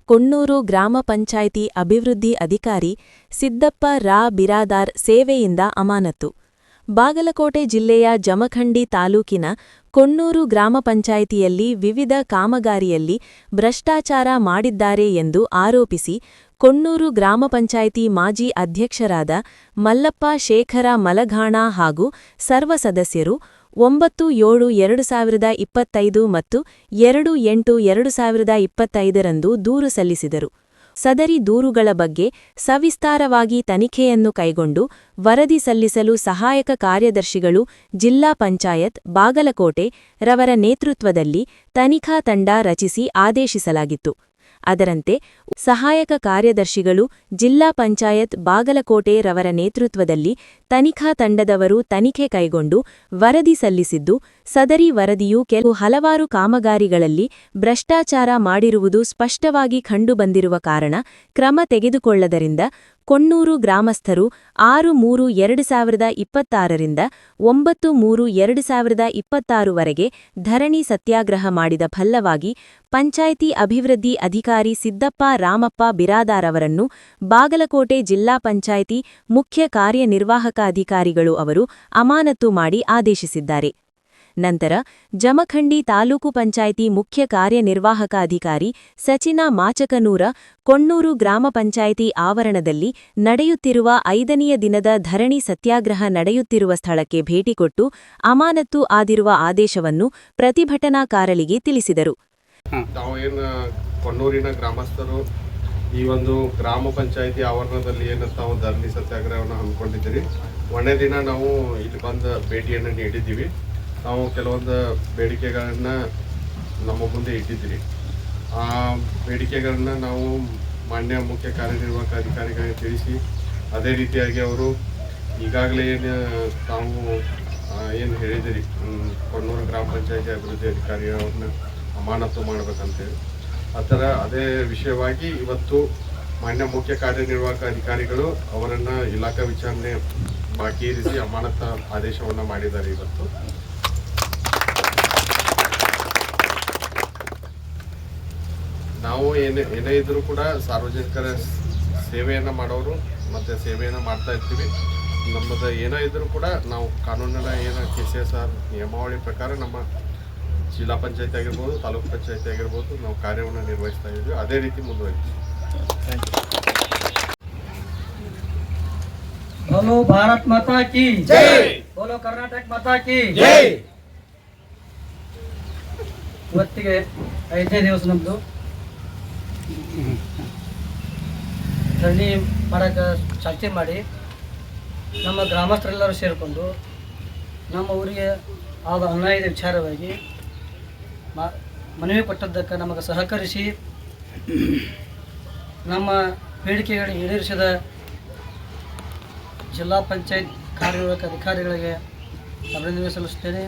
ಕೊಣ್ಣೂರು ಗ್ರಾಮ ಪಂಚಾಯಿತಿ ಅಭಿವೃದ್ಧಿ ಅಧಿಕಾರಿ ಸಿದ್ದಪ್ಪ ರಾ ಬಿರಾದಾರ್ ಸೇವೆಯಿಂದ ಅಮಾನತು. ಬಾಗಲಕೋಟೆ ಜಿಲ್ಲೆಯ ಜಮಖಂಡಿ ತಾಲೂಕಿನ ಕೊಣ್ಣೂರು ಗ್ರಾಮ ಪಂಚಾಯಿತಿಯಲ್ಲಿ ವಿವಿಧ ಕಾಮಗಾರಿಯಲ್ಲಿ ಭ್ರಷ್ಟಾಚಾರ ಮಾಡಿದ್ದಾರೆ ಎಂದು ಆರೋಪಿಸಿ ಕೊಣ್ಣೂರು ಗ್ರಾಮ ಪಂಚಾಯಿತಿ ಮಾಜಿ ಅಧ್ಯಕ್ಷರಾದ ಮಲ್ಲಪ್ಪ ಶೇಖರ ಮಲಘಾಣ ಹಾಗೂ ಸರ್ವ ಸದಸ್ಯರು 9/7/2025 ಮತ್ತು 2/8/2025 ರಂದು ದೂರು ಸಲ್ಲಿಸಿದರು. ಸದರಿ ದೂರುಗಳ ಬಗ್ಗೆ ಸವಿಸ್ತಾರವಾಗಿ ತನಿಖೆಯನ್ನು ಕೈಗೊಂಡು ವರದಿ ಸಲ್ಲಿಸಲು ಸಹಾಯಕ ಕಾರ್ಯದರ್ಶಿಗಳು ಜಿಲ್ಲಾ ಪಂಚಾಯತ್ ಬಾಗಲಕೋಟೆ ರವರ ನೇತೃತ್ವದಲ್ಲಿ ತನಿಖಾ ತಂಡ ರಚಿಸಿ ಆದೇಶಿಸಲಾಗಿತ್ತು. ಅದರಂತೆ ಸಹಾಯಕ ಕಾರ್ಯದರ್ಶಿಗಳು ಜಿಲ್ಲಾ ಪಂಚಾಯತ್ ಬಾಗಲಕೋಟೆ ರವರ ನೇತೃತ್ವದಲ್ಲಿ ತನಿಖಾ ತಂಡದವರು ತನಿಖೆ ಕೈಗೊಂಡು ವರದಿ ಸಲ್ಲಿಸಿದ್ದು, ಸದರಿ ವರದಿಯು ಹಲವಾರು ಕಾಮಗಾರಿಗಳಲ್ಲಿ ಭ್ರಷ್ಟಾಚಾರ ಮಾಡಿರುವುದು ಸ್ಪಷ್ಟವಾಗಿ ಕಂಡುಬಂದಿರುವ ಕಾರಣ ಕ್ರಮ ತೆಗೆದುಕೊಳ್ಳದರಿಂದ ಕೊಣ್ಣೂರು ಗ್ರಾಮಸ್ಥರು 6/3/2026 ರಿಂದ 9/3/2026 ವರೆಗೆ ಧರಣಿ ಸತ್ಯಾಗ್ರಹ ಮಾಡಿದ ಫಲವಾಗಿ ಪಂಚಾಯಿತಿ ಅಭಿವೃದ್ಧಿ ಅಧಿಕಾರಿ ಸಿದ್ದಪ್ಪ ರಾಮಪ್ಪ ಬಿರಾದಾರ್ ಅವರನ್ನು ಬಾಗಲಕೋಟೆ ಜಿಲ್ಲಾ ಪಂಚಾಯಿತಿ ಮುಖ್ಯ ಕಾರ್ಯನಿರ್ವಾಹಕ ಅಧಿಕಾರಿಗಳು ಅವರು ಅಮಾನತು ಮಾಡಿ ಆದೇಶಿಸಿದ್ದಾರೆ. ನಂತರ ಜಮಖಂಡಿ ತಾಲೂಕು ಪಂಚಾಯಿತಿ ಮುಖ್ಯ ಕಾರ್ಯನಿರ್ವಾಹಕ ಅಧಿಕಾರಿ ಸಚಿನಾ ಮಾಚಕನೂರ ಕೊಣ್ಣೂರು ಗ್ರಾಮ ಪಂಚಾಯಿತಿ ಆವರಣದಲ್ಲಿ ನಡೆಯುತ್ತಿರುವ 5ನೆಯ ದಿನದ ಧರಣಿ ಸತ್ಯಾಗ್ರಹ ನಡೆಯುತ್ತಿರುವ ಸ್ಥಳಕ್ಕೆ ಭೇಟಿ ಕೊಟ್ಟು ಅಮಾನತು ಆದಿರುವ ಆದೇಶವನ್ನು ಪ್ರತಿಭಟನಾಕಾರರಿಗೆ ತಿಳಿಸಿದರು. ಕೊಣ್ಣೂರಿನ ಗ್ರಾಮಸ್ಥರು ಈ ಒಂದು ಗ್ರಾಮ ಪಂಚಾಯಿತಿ ಆವರಣದಲ್ಲಿ ನಾವು ಧರಣಿ ಸತ್ಯಾಗ್ರಹವನ್ನು ಹಮ್ಮಿಕೊಂಡಿದ್ದೀರಿ. ಒಂದೇ ದಿನ ನಾವು ಇಲ್ಲಿ ಬಂದು ಭೇಟಿಯನ್ನು ನೀಡಿದ್ದೀವಿ. ನಾವು ಕೆಲವೊಂದು ಬೇಡಿಕೆಗಳನ್ನು ನಮ್ಮ ಮುಂದೆ ಇಟ್ಟಿದ್ದೀರಿ. ಆ ಬೇಡಿಕೆಗಳನ್ನು ನಾವು ಮಾನ್ಯ ಮುಖ್ಯ ಕಾರ್ಯನಿರ್ವಾಹಕ ಅಧಿಕಾರಿಗಳಿಗೆ ತಿಳಿಸಿ, ಅದೇ ರೀತಿಯಾಗಿ ಅವರು ಈಗಾಗಲೇ ಏನು ಹೇಳಿದಿರಿ ಕೊಣ್ಣೂರು ಗ್ರಾಮ ಪಂಚಾಯಿತಿ ಅಭಿವೃದ್ಧಿ ಅಧಿಕಾರಿಯವ್ರನ್ನ ಅಮಾನತು ಮಾಡಬೇಕಂತೇಳಿ ಅದೇ ವಿಷಯವಾಗಿ ಇವತ್ತು ಮಾನ್ಯ ಮುಖ್ಯ ಕಾರ್ಯನಿರ್ವಾಹಕ ಅಧಿಕಾರಿಗಳು ಅವರನ್ನು ಇಲಾಖಾ ವಿಚಾರಣೆ ಬಾಕಿ ಇರಿಸಿ ಅಮಾನತ ಆದೇಶವನ್ನು ಮಾಡಿದ್ದಾರೆ. ಇವತ್ತು ನಾವು ಏನೇ ಇದ್ರೂ ಕೂಡ ಸಾರ್ವಜನಿಕರ ಸೇವೆಯನ್ನು ಮಾಡೋರು ಮತ್ತು ಸೇವೆಯನ್ನು ಮಾಡ್ತಾ ಇರ್ತೀವಿ. ನಮ್ಮದು ಏನೋ ಇದ್ರೂ ಕೂಡ ನಾವು ಕಾನೂನಿನ KCSR ನಿಯಮಾವಳಿ ಪ್ರಕಾರ ನಮ್ಮ ಜಿಲ್ಲಾ ಪಂಚಾಯತಿ ಆಗಿರ್ಬೋದು, ತಾಲೂಕು ಪಂಚಾಯತಿ ಆಗಿರ್ಬೋದು, ನಾವು ಕಾರ್ಯವನ್ನು ನಿರ್ವಹಿಸ್ತಾ ಇದ್ದೀವಿ. ಅದೇ ರೀತಿ ಮುಂದುವರಿತೀವಿ. बोलो भारत माता की जय, बोलो कर्नाटक माता की जय. ಇವತ್ತಿಗೆ 5ನೇ ದಿವಸ ನಮ್ಮದು ಧರಣಿ ಮಾಡೋಕ್ಕೆ ಚರ್ಚೆ ಮಾಡಿ ನಮ್ಮ ಗ್ರಾಮಸ್ಥರೆಲ್ಲರೂ ಸೇರಿಕೊಂಡು ನಮ್ಮ ಊರಿಗೆ ಆದ ಅನ್ಯಾಯದ ವಿಚಾರವಾಗಿ ಮನವಿ ಕೊಟ್ಟದ್ದಕ್ಕೆ ನಮಗೆ ಸಹಕರಿಸಿ ನಮ್ಮ ಬೇಡಿಕೆಗಳನ್ನು ಈಡೇರಿಸಿದ ಜಿಲ್ಲಾ ಪಂಚಾಯತ್ ಕಾರ್ಯನಿರ್ವಾಹಕ ಅಧಿಕಾರಿಗಳಿಗೆ ಅಭಿನಂದನೆ ಸಲ್ಲಿಸುತ್ತೇನೆ.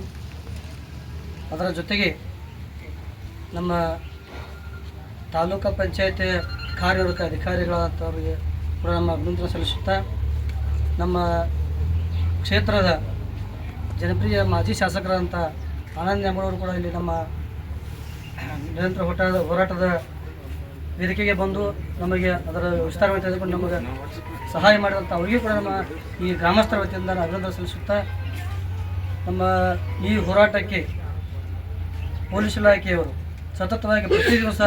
ಅದರ ಜೊತೆಗೆ ನಮ್ಮ ತಾಲೂಕು ಪಂಚಾಯತ್ ಕಾರ್ಯನಿರ್ವಾಹಕ ಅಧಿಕಾರಿಗಳಾದವರಿಗೆ ಕೂಡ ನಮ್ಮ ಅಭಿನಂದನೆ ಸಲ್ಲಿಸುತ್ತಾ, ನಮ್ಮ ಕ್ಷೇತ್ರದ ಜನಪ್ರಿಯ ಮಾಜಿ ಶಾಸಕರಾದಂಥ ಆನಂದ್ ನ್ಯಾಮಳವರು ಕೂಡ ಇಲ್ಲಿ ನಮ್ಮ ನಿರಂತರ ಹೋರಾಟದ ವೇದಿಕೆಗೆ ಬಂದು ನಮಗೆ ಅದರ ವಿಸ್ತಾರವಾಗಿ ತೆಗೆದುಕೊಂಡು ನಮಗೆ ಸಹಾಯ ಮಾಡಿದಂಥ ಅವರಿಗೂ ಕೂಡ ನಮ್ಮ ಈ ಗ್ರಾಮಸ್ಥರ ವತಿಯಿಂದ ಅಭಿನಂದನೆ ಸಲ್ಲಿಸುತ್ತಾ, ನಮ್ಮ ಈ ಹೋರಾಟಕ್ಕೆ ಪೊಲೀಸ್ ಇಲಾಖೆಯವರು ಸತತವಾಗಿ ಪ್ರತಿ ದಿವಸ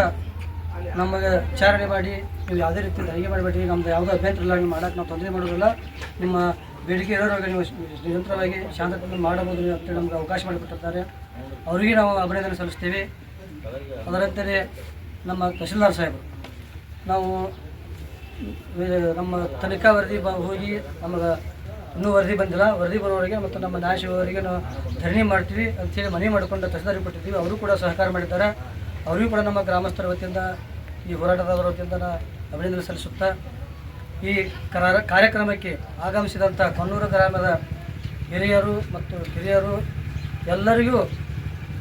ನಮಗೆ ವಿಚಾರಣೆ ಮಾಡಿ, ನೀವು ಯಾವುದೇ ರೀತಿಯಿಂದ ಹಂಗೆ ಮಾಡಬೇಡಿ, ನಮ್ಮದು ಯಾವುದೋ ಅಭ್ಯಂತರ ಇಲ್ಲ, ನೀವು ಮಾಡೋಕ್ಕೆ ನಾವು ತೊಂದರೆ ಮಾಡೋದಿಲ್ಲ, ನಿಮ್ಮ ಬೇಡಿಕೆ ಇರೋರಿಗೆ ನೀವು ನಿರಂತರವಾಗಿ ಶಾಂತತೆಯನ್ನು ಮಾಡಬಹುದು ಅಂತೇಳಿ ನಮಗೆ ಅವಕಾಶ ಮಾಡಿಕೊಟ್ಟಿದ್ದಾರೆ. ಅವರಿಗೆ ನಾವು ಅಭಿನಂದನೆ ಸಲ್ಲಿಸ್ತೇವೆ. ಅದರಂತೆಯೇ ನಮ್ಮ ತಹಶೀಲ್ದಾರ್ ಸಾಹೇಬರು ನಾವು ನಮ್ಮ ತನಿಖಾ ವರದಿ ಹೋಗಿ ನಮಗೆ ಇನ್ನೂ ವರದಿ ಬಂದಿಲ್ಲ, ವರದಿ ಬರೋವರೆಗೆ ಮತ್ತು ನಮ್ಮ ನ್ಯಾಯಾಧೀಶರಿಗೆ ನಾವು ಧರಣಿ ಮಾಡ್ತೀವಿ ಅಂಥೇಳಿ ಮನವಿ ಮಾಡಿಕೊಂಡು ತಹಶೀಲ್ದಾರಿಗೆ ಕೊಟ್ಟಿದ್ದೀವಿ. ಅವರು ಕೂಡ ಸಹಕಾರ ಮಾಡಿದ್ದಾರೆ. ಅವರಿಗೂ ಕೂಡ ನಮ್ಮ ಗ್ರಾಮಸ್ಥರ ವತಿಯಿಂದ ಈ ಹೋರಾಟದವರ ವತಿಯಿಂದ ಅಭಿನಂದನೆ ಸಲ್ಲಿಸುತ್ತಾ, ಈ ಕಾರ್ಯಕ್ರಮಕ್ಕೆ ಆಗಮಿಸಿದಂಥ ಕೊಣ್ಣೂರು ಗ್ರಾಮದ ಹಿರಿಯರು ಮತ್ತು ಕಿರಿಯರು ಎಲ್ಲರಿಗೂ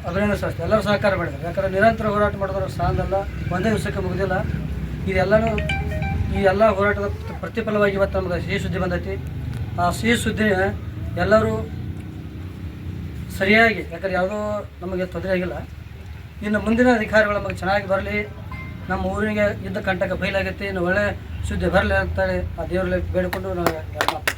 ಅಭಿನಂದನೆ ಸಲ್ಲಿಸ್ತಾರೆ. ಎಲ್ಲರೂ ಸಹಕಾರ ಮಾಡಿದ್ದಾರೆ. ಯಾಕಂದರೆ ನಿರಂತರ ಹೋರಾಟ ಮಾಡಿದವರು ಸಾಲದಲ್ಲ, ಒಂದೇ ದಿವಸಕ್ಕೆ ಮುಗಿದಿಲ್ಲ. ಈ ಎಲ್ಲ ಹೋರಾಟದ ಪ್ರತಿಫಲವಾಗಿ ಇವತ್ತು ನಮಗೆ ಸಿಹಿ ಸುದ್ದಿ ಬಂದೈತಿ. ಆ ಸಿಹಿ ಸುದ್ದಿ ಎಲ್ಲರೂ ಸರಿಯಾಗಿ, ಯಾಕಂದ್ರೆ ಯಾವುದೋ ನಮಗೆ ತೊಂದರೆ ಆಗಿಲ್ಲ. ಇನ್ನು ಮುಂದಿನ ಅಧಿಕಾರಿಗಳು ನಮಗೆ ಚೆನ್ನಾಗಿ ಬರಲಿ, ನಮ್ಮ ಊರಿಗೆ ಇದ್ದ ಕಂಟಕ ಬಯಲಾಗೈತಿ, ಇನ್ನು ಒಳ್ಳೆ ಸುದ್ದಿ ಬರಲಿ ಅಂತೇಳಿ ಆ ದೇವರಲ್ಲಿ ಬೇಡಿಕೊಂಡು ನಾವು ಮಾತು